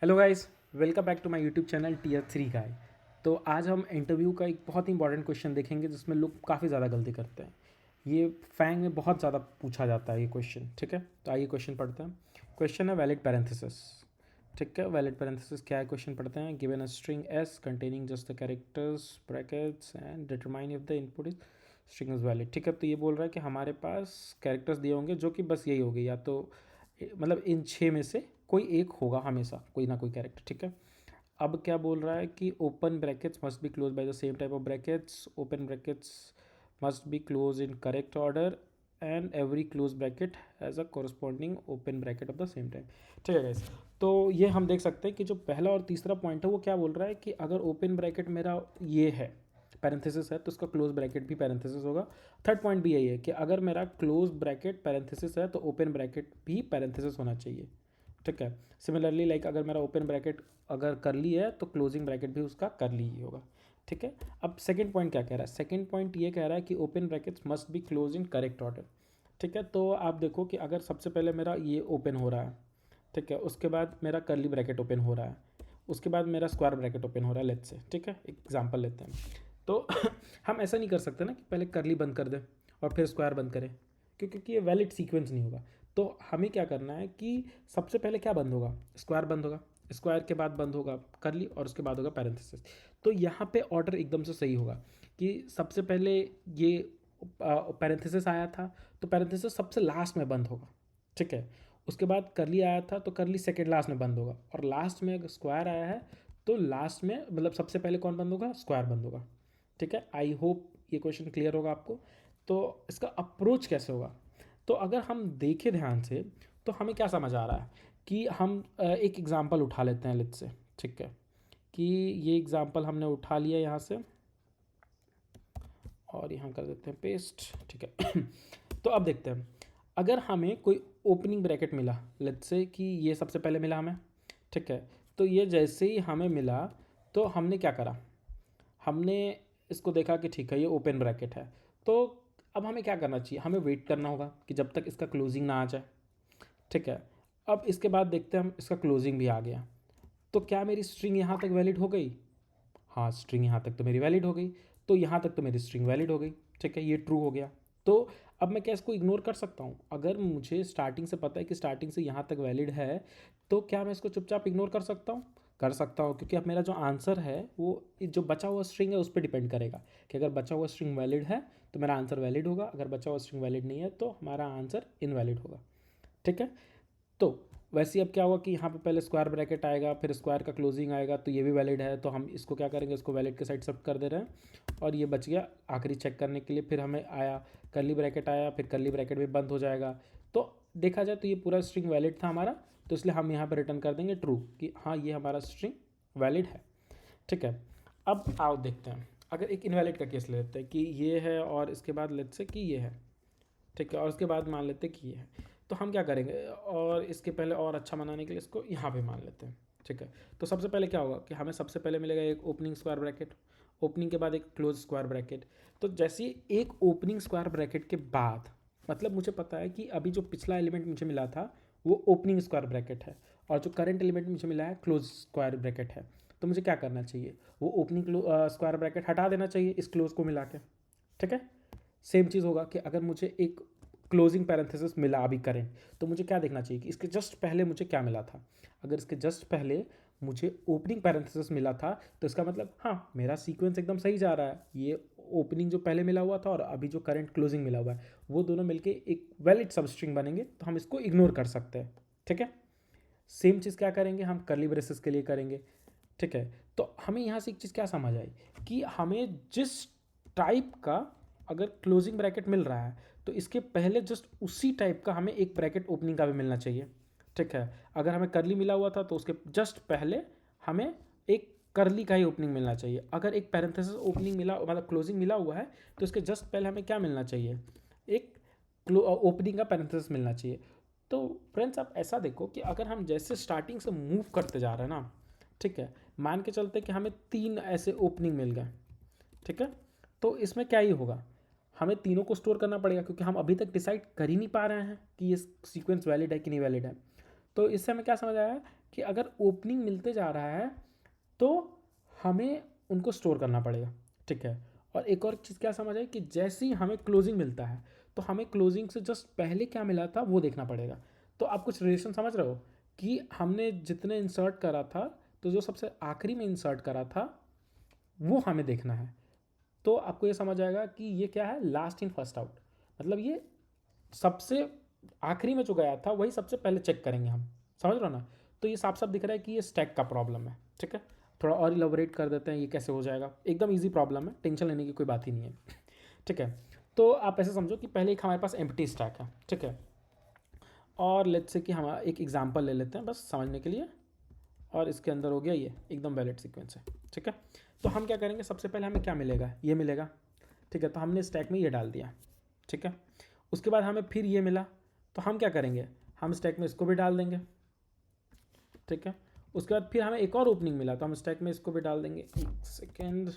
Hello guys, welcome back to my YouTube channel tier 3 guy. तो आज हम interview का एक बहुत ही इंपॉर्टेंट क्वेश्चन देखेंगे जिसमें लोग काफ़ी ज़्यादा गलती करते हैं। ये फैंग में बहुत ज़्यादा पूछा जाता है ये क्वेश्चन, ठीक है। तो आइए क्वेश्चन पढ़ते हैं। क्वेश्चन है वैलिड पैरेंथेसिस, ठीक है। वैलिड पैरेंथेसिस क्या है, क्वेश्चन पढ़ते हैं। Given a string S containing just the characters brackets and determine if the input is string is valid, ठीक है। तो ये बोल रहा है कि हमारे पास कैरेक्टर्स दिए होंगे जो कि बस यही होगी, या तो मतलब इन छः में से कोई एक होगा, हमेशा कोई ना कोई कैरेक्टर, ठीक है। अब क्या बोल रहा है कि open brackets must be close by the same type of brackets, open brackets must be close in correct order and every close bracket as a corresponding open bracket of the same time, ठीक है guys. तो ये हम देख सकते हैं कि जो पहला और तीसरा पॉइंट है वो क्या बोल रहा है कि अगर ओपन ब्रैकेट मेरा ये है, पैरेंथेसिस है, तो उसका क्लोज ब्रैकेट भी पैरेंथेसिस होगा। थर्ड पॉइंट भी यही है कि अगर मेरा क्लोज ब्रैकेट पैरेंथेसिस है तो ओपन ब्रैकेट भी पैरेंथेसिस होना चाहिए, ठीक है। सिमिलरली लाइक अगर मेरा ओपन ब्रैकेट अगर करली है तो क्लोजिंग ब्रैकेट भी उसका करली ही होगा, ठीक है। अब सेकंड पॉइंट क्या कह रहा है, सेकंड पॉइंट ये कह रहा है कि open brackets must be close in correct order, ठीक है। तो आप देखो कि अगर सबसे पहले मेरा ये ओपन हो रहा है, ठीक है, उसके बाद मेरा करली ब्रैकेट ओपन हो रहा है, उसके बाद मेरा स्क्वायर ब्रैकेट ओपन हो रहा है, लेट्स से, ठीक है, एग्जांपल लेते हैं। तो हम ऐसा नहीं कर सकते ना कि पहले करली बंद कर दें और फिर स्क्वायर बंद करें, क्योंकि ये वैलिड सीक्वेंस नहीं होगा। तो हमें क्या करना है कि सबसे पहले क्या बंद होगा, स्क्वायर बंद होगा, स्क्वायर के बाद बंद होगा करली और उसके बाद होगा पैरेंथेसिस। तो यहाँ पे ऑर्डर एकदम से सही होगा कि सबसे पहले ये पैरेंथेसिस आया था तो पैरेंथेसिस सबसे लास्ट में बंद होगा, ठीक है। उसके बाद करली आया था तो करली सेकेंड लास्ट में बंद होगा, और लास्ट में अगर स्क्वायर आया है तो लास्ट में मतलब सबसे पहले कौन बंद होगा, स्क्वायर बंद होगा, ठीक है। आई होप ये क्वेश्चन क्लियर होगा आपको। तो इसका अप्रोच कैसे होगा, तो अगर हम देखें ध्यान से तो हमें क्या समझ आ रहा है कि हम एक एग्ज़ाम्पल उठा लेते हैं लेट्स से, ठीक है, कि ये एग्ज़ाम्पल हमने उठा लिया यहाँ से और यहाँ कर देते हैं पेस्ट, ठीक है। तो अब देखते हैं, अगर हमें कोई ओपनिंग ब्रैकेट मिला, लेट्स से कि ये सबसे पहले मिला हमें, ठीक है। तो ये जैसे ही हमें मिला तो हमने क्या करा, हमने इसको देखा कि ठीक है ये ओपन ब्रैकेट है। तो अब हमें क्या करना चाहिए, हमें वेट करना होगा कि जब तक इसका क्लोजिंग ना आ जाए, ठीक है। अब इसके बाद देखते हैं हम, इसका क्लोजिंग भी आ गया, तो क्या मेरी स्ट्रिंग यहाँ तक वैलिड हो गई, हाँ स्ट्रिंग यहाँ तक तो मेरी वैलिड हो गई, तो यहाँ तक तो मेरी स्ट्रिंग वैलिड हो गई, ठीक है, ये ट्रू हो गया। तो अब मैं क्या इसको इग्नोर कर सकता हूँ, अगर मुझे स्टार्टिंग से पता है कि स्टार्टिंग से यहाँ तक वैलिड है तो क्या मैं इसको चुपचाप इग्नोर कर सकता हूँ, कर सकता हूँ, क्योंकि अब मेरा जो आंसर है वो जो बचा हुआ स्ट्रिंग है उस पर डिपेंड करेगा कि अगर बचा हुआ स्ट्रिंग वैलिड है तो मेरा आंसर वैलिड होगा, अगर बचा हुआ स्ट्रिंग वैलिड नहीं है तो हमारा आंसर इनवैलिड होगा, ठीक है। तो वैसे ही अब क्या हुआ कि यहाँ पे पहले स्क्वायर ब्रैकेट आएगा फिर स्क्वायर का क्लोजिंग आएगा, तो ये भी वैलिड है, तो हम इसको क्या करेंगे, इसको वैलिड के साइड शिफ्ट कर दे रहे हैं और ये बच गया आखिरी चेक करने के लिए। फिर हमें आया कर्ली ब्रैकेट आया, फिर कर्ली ब्रैकेट भी बंद हो जाएगा। तो देखा जाए तो ये पूरा स्ट्रिंग वैलिड था हमारा, तो इसलिए हम यहाँ पर रिटर्न कर देंगे ट्रू कि हाँ ये हमारा स्ट्रिंग वैलिड है, ठीक है। अब आओ देखते हैं, अगर एक इनवैलिड का केस ले लेते हैं कि ये है और इसके बाद लेट्स से कि ये है, ठीक है, और उसके बाद मान लेते हैं कि ये है। तो हम क्या करेंगे, और इसके पहले और अच्छा बनाने के लिए इसको यहाँ पे मान लेते हैं, ठीक है। तो सबसे पहले क्या होगा कि हमें सबसे पहले मिलेगा एक ओपनिंग स्क्वायर ब्रैकेट, ओपनिंग के बाद एक क्लोज स्क्वायर ब्रैकेट। तो जैसे ही एक ओपनिंग स्क्वायर ब्रैकेट के बाद, मतलब मुझे पता है कि अभी जो पिछला एलिमेंट मुझे मिला था वो ओपनिंग स्क्वायर ब्रैकेट है और जो करंट एलिमेंट मुझे मिला है क्लोज स्क्वायर ब्रैकेट है। तो मुझे क्या करना चाहिए, वो ओपनिंग स्क्वायर ब्रैकेट हटा देना चाहिए इस क्लोज को मिला के, ठीक है। सेम चीज़ होगा कि अगर मुझे एक क्लोजिंग पैरेंथेसिस मिला अभी करेंट, तो मुझे क्या देखना चाहिए कि इसके जस्ट पहले मुझे क्या मिला था। अगर इसके जस्ट पहले मुझे ओपनिंग पैरेंथेसिस मिला था तो इसका मतलब हाँ मेरा सीक्वेंस एकदम सही जा रहा है, ये ओपनिंग जो पहले मिला हुआ था और अभी जो करंट क्लोजिंग मिला हुआ है वो दोनों मिलके एक वैलिड सबस्ट्रिंग बनेंगे, तो हम इसको इग्नोर कर सकते हैं, ठीक है। सेम चीज़ क्या करेंगे हम कर्ली ब्रेसेस के लिए करेंगे, ठीक है। तो हमें यहाँ से एक चीज़ क्या समझ आई कि हमें जिस टाइप का अगर क्लोजिंग ब्रैकेट मिल रहा है तो इसके पहले जस्ट उसी टाइप का हमें एक ब्रैकेट ओपनिंग का भी मिलना चाहिए, ठीक है। अगर हमें करली मिला हुआ था तो उसके जस्ट पहले हमें एक करली का ही ओपनिंग मिलना चाहिए। अगर एक पैरेंथेसिस ओपनिंग मिला मतलब क्लोजिंग मिला हुआ है तो इसके जस्ट पहले हमें क्या मिलना चाहिए, एक ओपनिंग का पैरेंथेसिस मिलना चाहिए। तो फ्रेंड्स आप ऐसा देखो कि अगर हम जैसे स्टार्टिंग से मूव करते जा रहे हैं ना, ठीक है, मान के चलते कि हमें 3 ऐसे ओपनिंग मिल गए, ठीक है। तो इसमें क्या ही होगा, हमें तीनों को स्टोर करना पड़ेगा क्योंकि हम अभी तक डिसाइड कर ही नहीं पा रहे हैं कि ये सीक्वेंस वैलिड है कि नहीं वैलिड है। तो इससे हमें क्या समझ आया कि अगर ओपनिंग मिलते जा रहा है तो हमें उनको स्टोर करना पड़ेगा, ठीक है। और एक और चीज़ क्या समझ है कि जैसे ही हमें क्लोजिंग मिलता है तो हमें क्लोजिंग से जस्ट पहले क्या मिला था वो देखना पड़ेगा। तो आप कुछ रिलेशन समझ रहे हो कि हमने जितने इंसर्ट करा था तो जो सबसे आखिरी में इंसर्ट करा था वो हमें देखना है। तो आपको ये समझ आएगा कि ये क्या है, लास्ट इन फर्स्ट आउट, मतलब ये सबसे आखिरी में जो गया था वही सबसे पहले चेक करेंगे हम, समझ रहे हो ना। तो ये साफ साफ दिख रहा है कि ये स्टैक का प्रॉब्लम है, ठीक है। थोड़ा और इलाबोरेट कर देते हैं ये कैसे हो जाएगा। एकदम इजी प्रॉब्लम है, टेंशन लेने की कोई बात ही नहीं है, ठीक है। तो आप ऐसे समझो कि पहले एक हमारे पास एम्प्टी स्टैक है, ठीक है। और लेट्स से कि हम एक एग्जांपल ले लेते हैं बस समझने के लिए, और इसके अंदर हो गया ये एकदम वैलिड सीक्वेंस है, ठीक है। तो हम क्या करेंगे, सबसे पहले हमें क्या मिलेगा, ये मिलेगा, ठीक है। तो हमने स्टैक में ये डाल दिया, ठीक है। उसके बाद हमें फिर ये मिला, तो हम क्या करेंगे, हम स्टैक में इसको भी डाल देंगे, ठीक है। उसके बाद फिर हमें एक और ओपनिंग मिला तो हम स्टैक में इसको भी डाल देंगे, एक सेकेंड,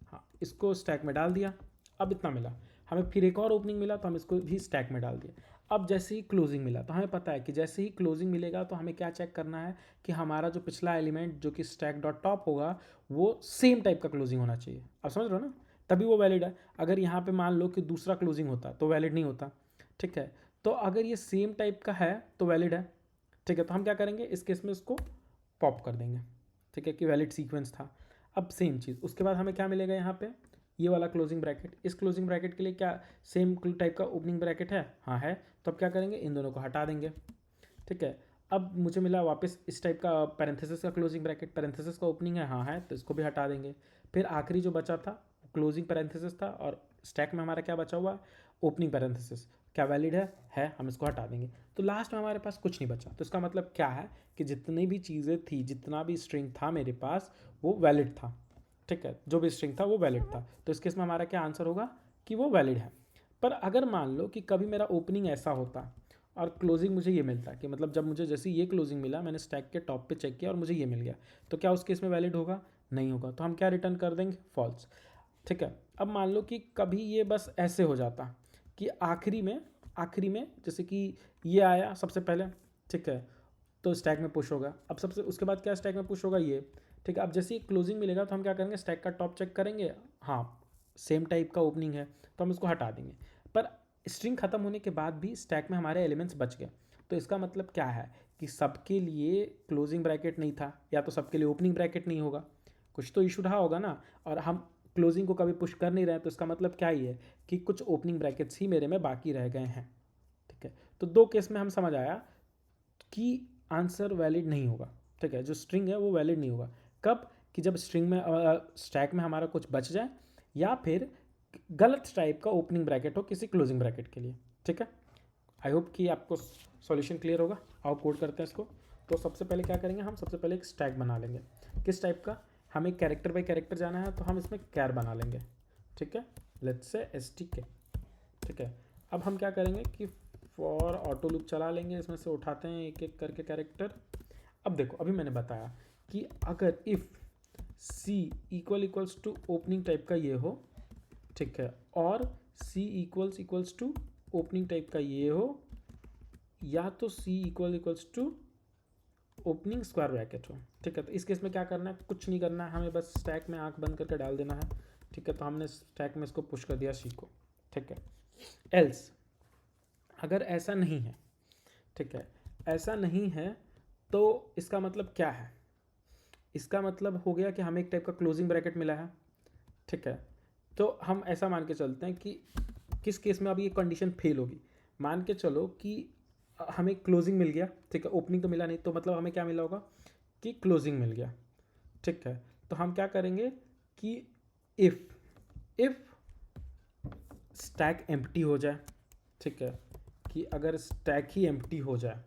हाँ इसको स्टैक में डाल दिया। अब इतना मिला, हमें फिर एक और ओपनिंग मिला तो हम इसको भी स्टैक में डाल दिया। अब जैसे ही क्लोजिंग मिला तो हमें पता है कि जैसे ही क्लोजिंग मिलेगा तो हमें क्या चेक करना है कि हमारा जो पिछला एलिमेंट जो कि स्टैक डॉट टॉप होगा वो सेम टाइप का क्लोजिंग होना चाहिए। आप समझ रहे हो ना, तभी वो वैलिड है। अगर यहाँ पे मान लो कि दूसरा क्लोजिंग होता तो वैलिड नहीं होता, ठीक है। तो अगर ये सेम टाइप का है तो वैलिड है, ठीक है। तो हम क्या करेंगे, इस केस में इसको पॉप कर देंगे, ठीक है, कि वैलिड सीक्वेंस था। अब सेम चीज़ उसके बाद हमें क्या मिलेगा, यहाँ पे ये वाला क्लोजिंग ब्रैकेट, इस क्लोजिंग ब्रैकेट के लिए क्या सेम टाइप का ओपनिंग ब्रैकेट है, हाँ है। तो अब क्या करेंगे, इन दोनों को हटा देंगे, ठीक है। अब मुझे मिला वापस इस टाइप का पैरेंथेसिस का क्लोजिंग ब्रैकेट, पैरेंथेसिस का ओपनिंग है, हाँ है, तो इसको भी हटा देंगे। फिर आखिरी जो बचा था क्लोजिंग पैरेंथेसिस था, और स्टैक में हमारा क्या बचा हुआ, ओपनिंग पैरेंथेसिस, क्या वैलिड है, हम इसको हटा देंगे। तो लास्ट में हमारे पास कुछ नहीं बचा। तो इसका मतलब क्या है कि जितनी भी चीज़ें थी, जितना भी स्ट्रिंग था मेरे पास वो वैलिड था, ठीक है। जो भी स्ट्रिंग था वो वैलिड था। तो इस केस में हमारा क्या आंसर होगा कि वो वैलिड है। पर अगर मान लो कि कभी मेरा ओपनिंग ऐसा होता और क्लोजिंग मुझे ये मिलता कि मतलब जब मुझे जैसे ये क्लोजिंग मिला मैंने स्टैक के टॉप पे चेक किया और मुझे ये मिल गया, तो क्या उस केस में वैलिड होगा, नहीं होगा। तो हम क्या रिटर्न कर देंगे, फॉल्स, ठीक है। अब मान लो कि कभी ये बस ऐसे हो जाता कि आखिरी में जैसे कि ये आया सबसे पहले, ठीक है, तो स्टैक में पुश होगा। अब सबसे उसके बाद क्या स्टैक में पुश होगा ये, ठीक है। अब जैसे ही क्लोजिंग मिलेगा तो हम क्या करेंगे, स्टैक का टॉप चेक करेंगे, हाँ सेम टाइप का ओपनिंग है तो हम इसको हटा देंगे। पर स्ट्रिंग खत्म होने के बाद भी स्टैक में हमारे एलिमेंट्स बच गए। तो इसका मतलब क्या है कि सबके लिए क्लोजिंग ब्रैकेट नहीं था, या तो सबके लिए ओपनिंग ब्रैकेट नहीं होगा, कुछ तो इशू रहा होगा ना। और हम क्लोजिंग को कभी पुश कर नहीं रहे, तो इसका मतलब क्या ही है कि कुछ ओपनिंग ब्रैकेट्स ही मेरे में बाकी रह गए हैं, ठीक है। तो दो केस में हम समझ आया कि आंसर वैलिड नहीं होगा, ठीक है। जो स्ट्रिंग है वो वैलिड नहीं होगा, कब, कि जब स्ट्रिंग में स्टैक में हमारा कुछ बच जाए, या फिर गलत टाइप का ओपनिंग ब्रैकेट हो किसी क्लोजिंग ब्रैकेट के लिए, ठीक है। आई होप कि आपको सॉल्यूशन क्लियर होगा। आओ कोड करते हैं इसको। तो सबसे पहले क्या करेंगे, हम सबसे पहले एक स्टैक बना लेंगे। किस टाइप का, हमें कैरेक्टर बाई कैरेक्टर जाना है तो हम इसमें कैर बना लेंगे, ठीक है। लेट्स से STK, ठीक है। अब हम क्या करेंगे कि फॉर ऑटो लूप चला लेंगे, इसमें से उठाते हैं एक एक करके कैरेक्टर। अब देखो अभी मैंने बताया कि अगर if C equals to opening type का ये हो, ठीक है, और C equals to opening type का ये हो, या तो C equals to opening square bracket हो, ठीक है। तो इस केस में क्या करना है, कुछ नहीं करना है, हमें बस स्टैक में आंख बंद करके डाल देना है, ठीक है। तो हमने स्टैक में इसको पुश कर दिया C को, ठीक है। एल्स अगर ऐसा नहीं है, ठीक है, ऐसा नहीं है तो इसका मतलब क्या है, इसका मतलब हो गया कि हमें एक टाइप का क्लोजिंग ब्रैकेट मिला है, ठीक है। तो हम ऐसा मान के चलते हैं कि किस केस में अब ये कंडीशन फेल होगी। मान के चलो कि हमें क्लोजिंग मिल गया, ठीक है, ओपनिंग तो मिला नहीं, तो मतलब हमें क्या मिला होगा कि क्लोजिंग मिल गया, ठीक है। तो हम क्या करेंगे कि इफ़ स्टैक एम्प्टी हो जाए, ठीक है, कि अगर स्टैक ही एम्प्टी हो जाए,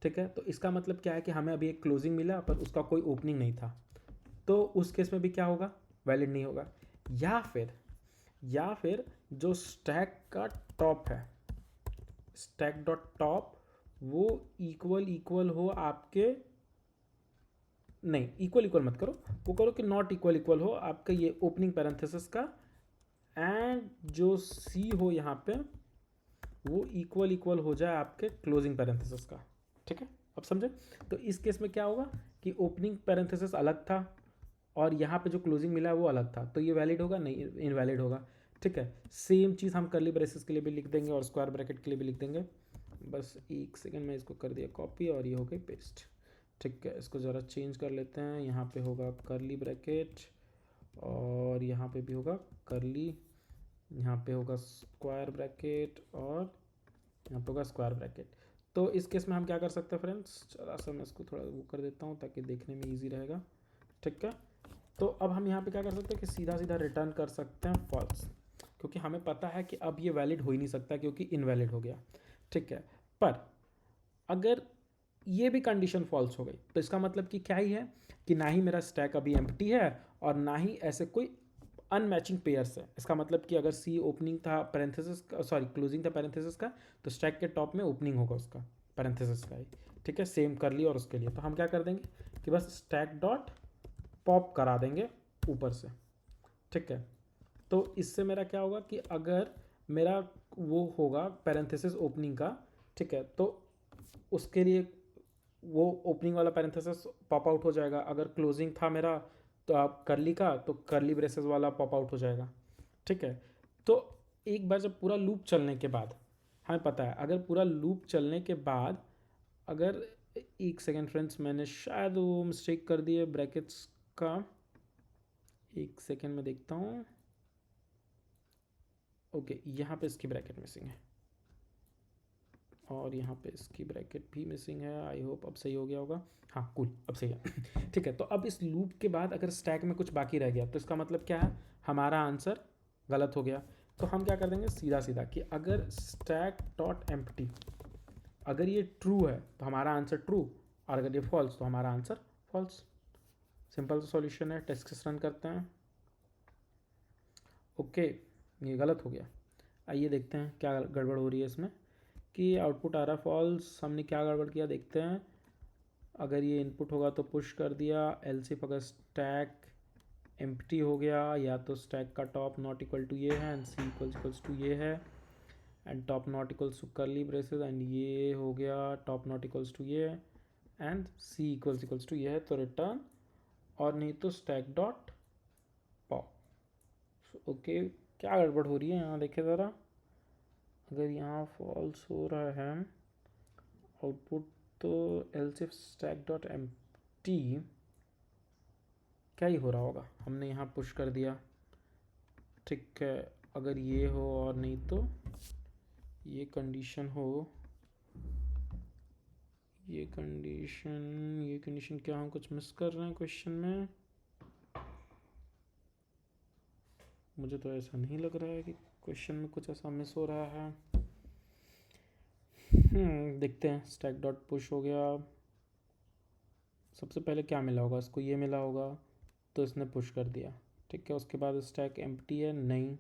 ठीक है, तो इसका मतलब क्या है कि हमें अभी एक क्लोजिंग मिला पर उसका कोई ओपनिंग नहीं था, तो उस केस में भी क्या होगा, वैलिड नहीं होगा। या फिर जो स्टैक का टॉप है, स्टैक डॉट टॉप, वो इक्वल हो आपके, नहीं इक्वल मत करो, वो करो कि नॉट इक्वल हो आपका ये ओपनिंग पैरेंथेसिस का, एंड जो सी हो यहाँ पे वो इक्वल हो जाए आपके क्लोजिंग पैरेंथेसिस का, ठीक है। अब समझे? तो इस केस में क्या होगा कि ओपनिंग पैरेंथेसिस अलग था और यहाँ पे जो क्लोजिंग मिला है वो अलग था, तो ये वैलिड होगा? नहीं, इनवैलिड होगा। ठीक है, सेम चीज़ हम कर्ली ब्रेसेस के लिए भी लिख देंगे और स्क्वायर ब्रैकेट के लिए भी लिख देंगे। बस एक सेकेंड में इसको कर दिया कॉपी और ये हो गई पेस्ट। ठीक है, इसको ज़रा चेंज कर लेते हैं। यहाँ पे होगा कर्ली ब्रैकेट और यहाँ पे भी होगा कर्ली, यहाँ पे होगा स्क्वायर ब्रैकेट और यहाँ पे होगा स्क्वायर ब्रैकेट। तो इस केस में हम क्या कर सकते हैं फ्रेंड्स, चला सा मैं इसको थोड़ा वो कर देता हूँ ताकि देखने में ईजी रहेगा। ठीक है, तो अब हम यहाँ पे क्या कर सकते हैं कि सीधा सीधा रिटर्न कर सकते हैं फॉल्स, क्योंकि हमें पता है कि अब ये वैलिड हो ही नहीं सकता क्योंकि इनवैलिड हो गया। ठीक है, पर अगर ये भी कंडीशन फॉल्स हो गई तो इसका मतलब कि क्या ही है कि ना ही मेरा स्टैक अभी एम्प्टी है और ना ही ऐसे कोई अनमैचिंग पेयर्स है। इसका मतलब कि अगर सी ओपनिंग था पैरेंथेसिस का, सॉरी क्लोजिंग था पैरेंथेसिस का, तो स्टैक के टॉप में ओपनिंग होगा उसका पैरेंथेसिस का ही। ठीक है, सेम कर लिया और उसके लिए तो हम क्या कर देंगे कि बस स्टैक डॉट पॉप करा देंगे ऊपर से। ठीक है, तो इससे मेरा क्या होगा कि अगर मेरा वो होगा पैरेंथेसिस ओपनिंग का, ठीक है, तो उसके लिए वो ओपनिंग वाला पैरेंथेसिस पॉप आउट हो जाएगा। अगर क्लोजिंग था मेरा तो आप करली का, तो करली ब्रेसेस वाला पॉप आउट हो जाएगा। ठीक है, तो एक बार जब पूरा लूप चलने के बाद हमें पता है, अगर पूरा लूप चलने के बाद अगर एक सेकेंड फ्रेंड्स, मैंने शायद वो मिस्टेक कर दी है ब्रैकेट्स का, एक सेकेंड में देखता हूँ। ओके, यहाँ पे इसकी ब्रैकेट मिसिंग है और यहाँ पे इसकी ब्रैकेट भी मिसिंग है। आई होप अब सही हो गया होगा। हाँ कूल, अब सही है। ठीक है, तो अब इस लूप के बाद अगर स्टैक में कुछ बाकी रह गया तो इसका मतलब क्या है, हमारा आंसर गलत हो गया। तो हम क्या कर देंगे सीधा सीधा कि अगर स्टैक डॉट एम्प्टी, अगर ये ट्रू है तो हमारा आंसर ट्रू, और अगर ये फॉल्स तो हमारा आंसर फॉल्स। सिंपल सा सॉल्यूशन है। टेस्ट केस रन करते हैं। ओके, ये गलत हो गया। आइए देखते हैं क्या गड़बड़ हो रही है इसमें, कि आउटपुट आ रहा है फॉल्स। हमने क्या गड़बड़ किया देखते हैं। अगर ये इनपुट होगा तो पुश कर दिया, एल्सिफ अगर स्टैक एम्प्टी हो गया या तो स्टैक का टॉप नॉट इक्वल टू ये है एंड सी इक्वल्स टू ये है and top not equals to curly braces and ये हो गया टॉप नॉट इक्वल्स टू ये एंड सी इक्वल्स टू ये है, तो रिटर्न, और नहीं तो स्टैक डॉट पॉप। ओके, क्या गड़बड़ हो रही है यहाँ देखे ज़रा। अगर यहाँ फॉल्स हो रहा है आउटपुट, तो एल्सिफ स्टैक डॉट एम्प्टी क्या ही हो रहा होगा। हमने यहाँ पुश कर दिया, ठीक है, अगर ये हो और नहीं तो ये कंडीशन हो, ये कंडीशन क्या हम कुछ मिस कर रहे हैं क्वेश्चन में। मुझे तो ऐसा नहीं लग रहा है कि क्वेश्चन में कुछ ऐसा मिस हो रहा है। देखते हैं। स्टैक डॉट पुश हो गया, सबसे पहले क्या मिला होगा इसको, ये मिला होगा तो इसने पुश कर दिया। ठीक है, उसके बाद स्टैक एम्प्टी है नहीं,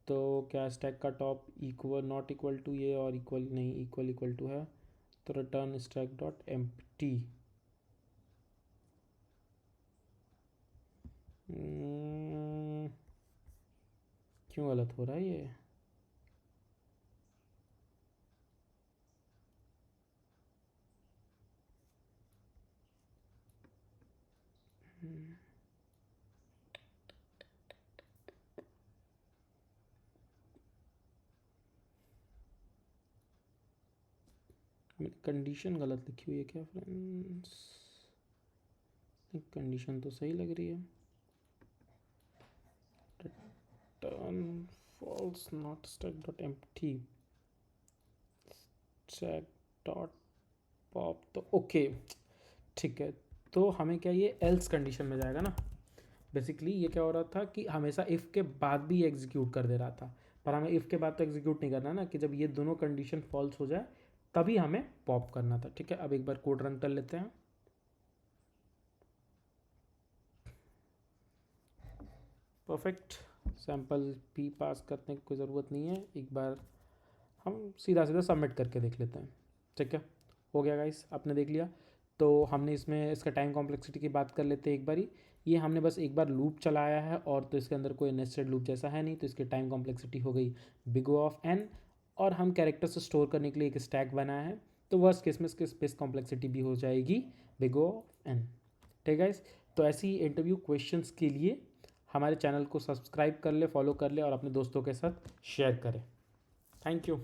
तो क्या स्टैक का top equal not equal to ये और इक्वल नहीं, इक्वल टू है, तो रिटर्न स्टैक डॉट एम्प्टी। क्यों गलत हो रहा है ये। कंडीशन गलत लिखी हुई है क्या फ्रेंड्स? कंडीशन तो सही लग रही है। Return false not stack dot empty, stack dot pop, तो ओके ठीक है। तो हमें क्या ये एल्स कंडीशन में जाएगा ना। बेसिकली ये क्या हो रहा था कि हमेशा इफ़ के बाद भी एग्जीक्यूट कर दे रहा था, पर हमें इफ़ के बाद तो एग्जीक्यूट नहीं करना ना, कि जब ये दोनों कंडीशन फॉल्स हो जाए तभी हमें पॉप करना था। ठीक है, अब एक बार कोड रन कर लेते हैं। परफेक्ट, सैम्पल भी पास करने की कोई ज़रूरत नहीं है, एक बार हम सीधा सीधा सबमिट करके देख लेते हैं। ठीक है, हो गया गाइस, आपने देख लिया। तो हमने इसमें इसका टाइम कॉम्प्लेक्सिटी की बात कर लेते हैं एक बारी। ये हमने बस एक बार लूप चलाया है और तो इसके अंदर कोई नेस्टेड लूप जैसा है नहीं, तो इसकी टाइम कॉम्प्लेक्सिटी हो गई बिग O ऑफ n। और हम कैरेक्टर से स्टोर करने के लिए एक स्टैक बनाया है, तो वर्स्ट केस में इसकी स्पेस कॉम्प्लेक्सिटी भी हो जाएगी बिग O ऑफ n। ठीक है गाइस, तो ऐसी ही इंटरव्यू क्वेश्चंस के लिए हमारे चैनल को सब्सक्राइब कर ले, फॉलो कर ले और अपने दोस्तों के साथ शेयर करें। Thank you.